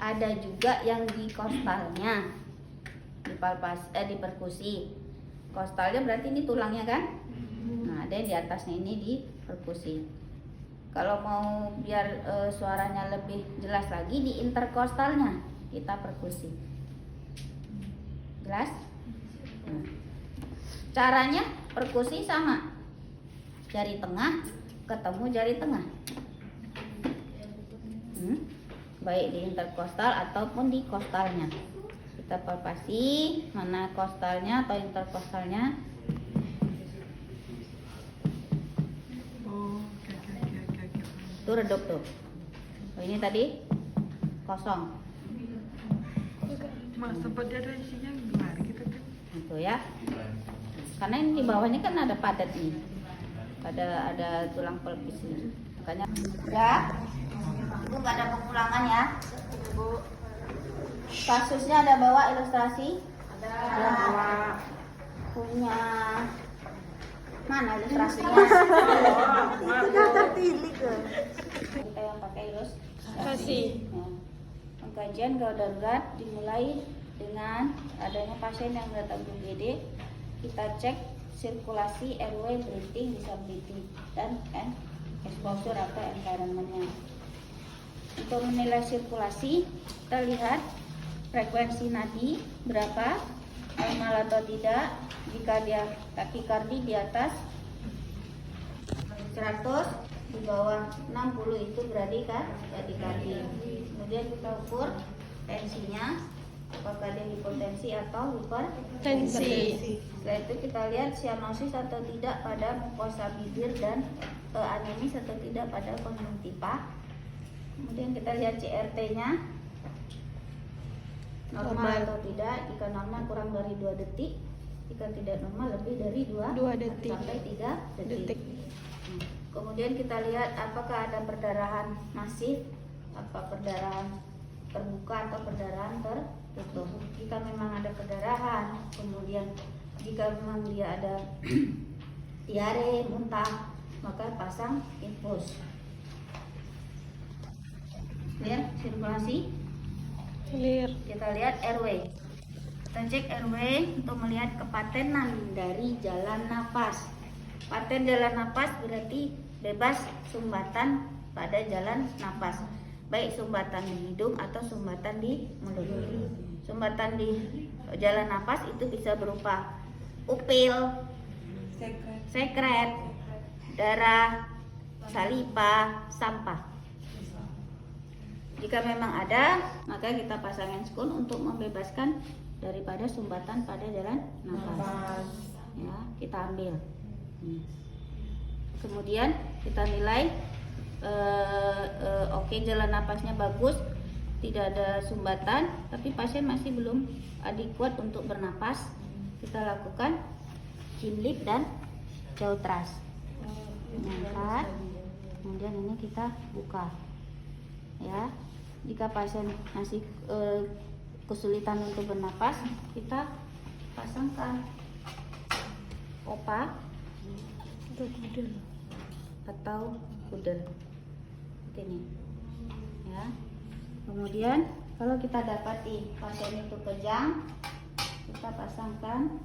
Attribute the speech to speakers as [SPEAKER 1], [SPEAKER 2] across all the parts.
[SPEAKER 1] ada juga yang di kostalnya, di perkusi. Kostalnya berarti ini tulangnya kan? Nah, ada yang di atasnya ini di perkusi. Kalau mau biar suaranya lebih jelas lagi, di interkostalnya kita perkusi. Jelas? Nah, caranya perkusi sama. Jari tengah ketemu jari tengah. Baik di interkostal ataupun di kostalnya. Kita palpasi mana kostalnya atau interkostalnya. Tuh redup tuh. Oh, ini tadi kosong.
[SPEAKER 2] Mas sempat ada isinya gimana gitu kan?
[SPEAKER 1] Itu ya. Karena ini di bawahnya kan ada padat nih. Ada tulang pelvis ini. Makanya ya. Itu nggak ada pengulangan ya. Bu. Kasusnya ada bawa ilustrasi? Ada bawa. Punya mana ilustrasinya?
[SPEAKER 2] Sudah terpilih ke.
[SPEAKER 1] Kita yang pakai ilustrasi. Ya. Pengkajian gawat darurat dimulai dengan adanya pasien yang datang ke UGD. Kita cek sirkulasi, airway, breathing, disability, dan exposure atau environment-nya. Untuk menilai sirkulasi, kita lihat frekuensi nadi berapa, normal atau tidak. Jika dia takikardi di atas 100, di bawah 60 itu berarti kan takikardi. Kemudian kita ukur tensinya, apakah dia hipotensi atau hipertensi. Setelah itu kita lihat sianosis atau tidak pada mukosa bibir dan anemis atau tidak pada konjungtiva. Kemudian kita lihat CRT-nya normal atau tidak. Jika normal kurang dari 2 detik, jika tidak normal lebih dari 2 detik sampai 3 detik. Kemudian kita lihat apakah ada perdarahan masif, apa perdarahan terbuka atau perdarahan tertutup. Jika memang ada perdarahan, kemudian jika memang dia ada diare, muntah, maka pasang infus. Lihat sirkulasi.
[SPEAKER 2] Clear.
[SPEAKER 1] Kita lihat airway. Kita cek airway untuk melihat kepatenan dari jalan napas. Paten jalan napas berarti bebas sumbatan pada jalan napas, baik sumbatan di hidung atau sumbatan di mulut. Sumbatan di jalan napas itu bisa berupa upil, sekret, darah, saliva, sampah. Jika memang ada, maka kita pasangin skun untuk membebaskan daripada sumbatan pada jalan nafas. Ya, kita ambil. Kemudian kita nilai, oke, jalan nafasnya bagus, tidak ada sumbatan, tapi pasien masih belum adekuat untuk bernapas. Kita lakukan chin lip dan jaw thrust. Angkat, kemudian ini kita buka. Ya. Jika pasien masih kesulitan untuk bernapas, kita pasangkan opa atau kudel ini. Ya. Kemudian kalau kita dapati pasien itu kejang, kita pasangkan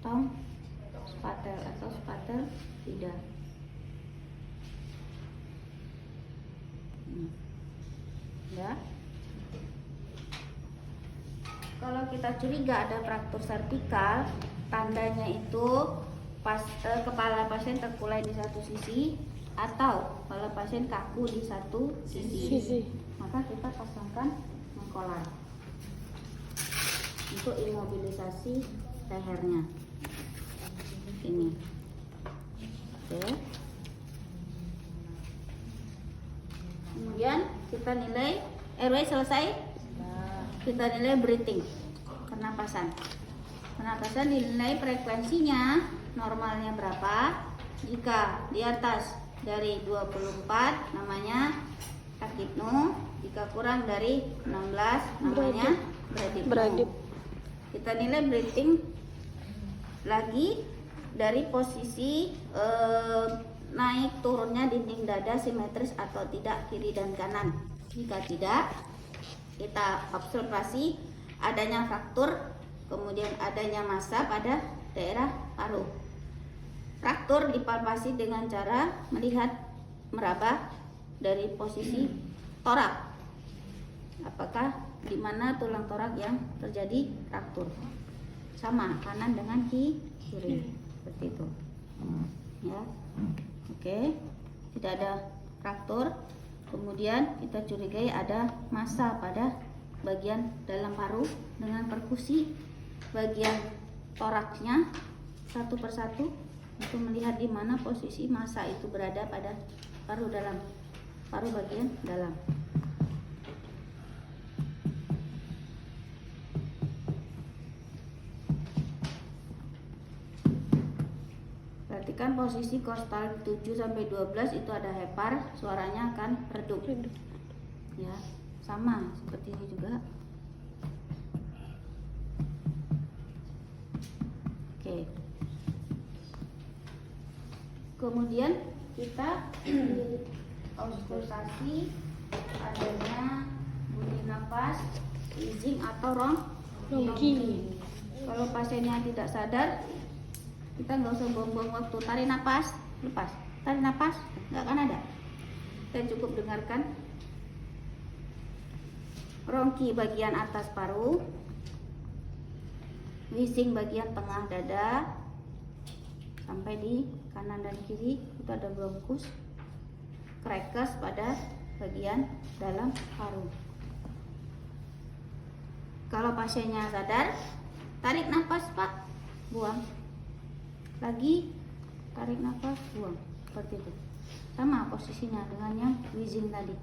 [SPEAKER 1] tong spatel atau spatel tidak. Ya. Kalau kita curiga ada fraktur servikal, tandanya itu kepala pasien terkulai di satu sisi atau kepala pasien kaku di satu sisi. Maka kita pasangkan mengkolar untuk imobilisasi lehernya. Ini. Oke. Kemudian kita nilai airway selesai. Kita nilai breathing, pernapasan. Pernapasan dinilai frekuensinya normalnya berapa. Jika di atas dari 24 namanya takipno, jika kurang dari 16 namanya bradipno. Kita nilai breathing lagi dari posisi naik turunnya dinding dada simetris atau tidak kiri dan kanan. Jika tidak, kita observasi adanya fraktur, kemudian adanya massa pada daerah paru. Fraktur dipalpasi dengan cara melihat meraba dari posisi torak. Apakah di mana tulang torak yang terjadi fraktur? Sama kanan dengan kiri, seperti itu. Ya, oke. Tidak ada fraktur. Kemudian kita curigai ada massa pada bagian dalam paru dengan perkusi bagian toraksnya satu persatu untuk melihat di mana posisi massa itu berada pada paru bagian dalam. Perhatikan posisi kostal 7 sampai 12 itu ada hepar, suaranya akan redup. Ya, sama seperti ini juga. Oke. Kemudian kita auskultasi adanya bunyi nafas, wheezing atau rongking. Kalau pasiennya tidak sadar, kita nggak usah buang-buang waktu. Tarik nafas, lepas. Tarik nafas, nggak akan ada. Kita cukup dengarkan. Rongki bagian atas paru, wheezing bagian tengah dada, sampai di kanan dan kiri itu ada bronkus, krekes pada bagian dalam paru. Kalau pasiennya sadar, tarik nafas Pak, buang. Lagi tarik nafas, buang. Seperti itu. Sama posisinya dengan yang wheezing tadi.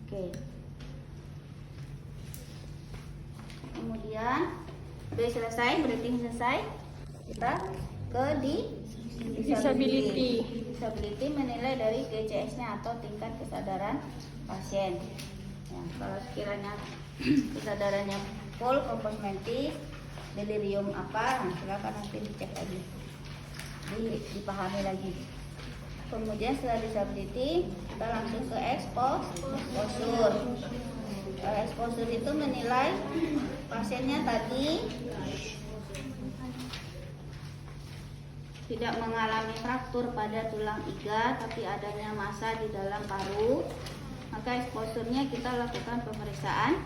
[SPEAKER 1] Oke. Kemudian udah selesai, breathing selesai. Kita ke disability. Disability menilai dari DCS-nya atau tingkat kesadaran pasien. Ya, kalau sekiranya kesadarannya full, kompos mentis, delirium apa, nah silakan nanti dicek lagi, dipahami lagi. Kemudian setelah disability kita langsung ke exposure. Exposure itu menilai pasiennya tadi tidak mengalami fraktur pada tulang iga, tapi adanya massa di dalam paru. Maka exposure-nya kita lakukan pemeriksaan.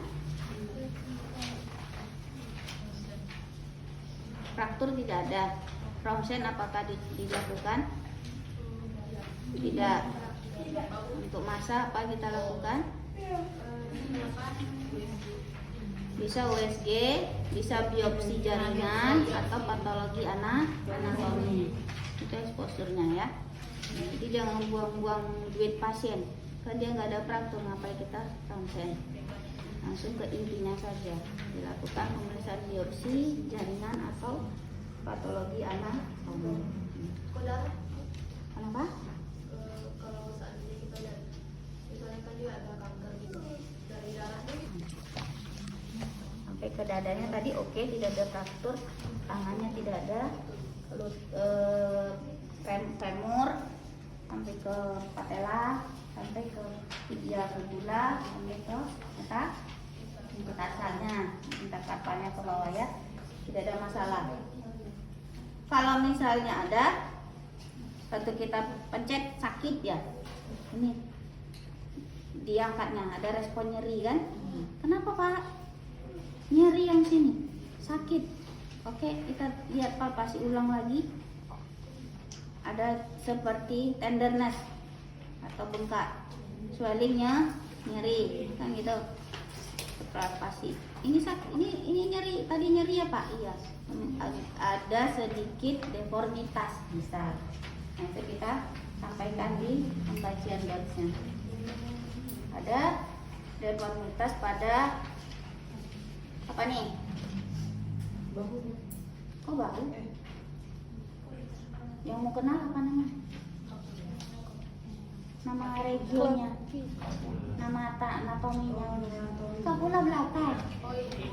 [SPEAKER 1] Fraktur tidak ada. Ronsen apakah dilakukan? Tidak. Untuk massa apa kita lakukan? Bisa USG, bisa biopsi jaringan atau patologi anatomi. Itu exposure-nya ya. Jadi jangan buang-buang duit pasien. Kan dia nggak ada fraktur, ngapain kita ronsen? Langsung ke intinya saja. Dilakukan pemeriksaan biopsi jaringan atau patologi anatomi. Kenapa?
[SPEAKER 3] Kalau seandainya kita lihat, misalnya kan dia ada kanker gitu dari darahnya,
[SPEAKER 1] sampai ke dadanya tadi oke, tidak ada fraktur, tangannya tidak ada, lalu femur sampai ke patella, sampai ke tibia fibula, sampai ke metatarsalnya, metakarpalnya ke bawah ya, tidak ada masalah. Kalau misalnya ada, waktu kita pencet sakit ya, ini diangkatnya ada respon nyeri kan? Kenapa Pak? Nyeri yang sini, sakit. Oke, kita lihat palpasi ulang lagi. Ada seperti tenderness atau bengkak, swellingnya nyeri, kan gitu. Palpasi. Ini sakit, ini nyeri. Tadi nyeri ya Pak? Iya. Ada sedikit deformitas bisa. Nah, itu kita sampaikan di pembagian dotsnya. Ada deformitas pada apa nih?
[SPEAKER 3] bahu.
[SPEAKER 1] Kok bahu? Yang mau kenal apa namanya? Nama regionnya, nama anatominya. Kapula belakang.
[SPEAKER 3] Oh ini.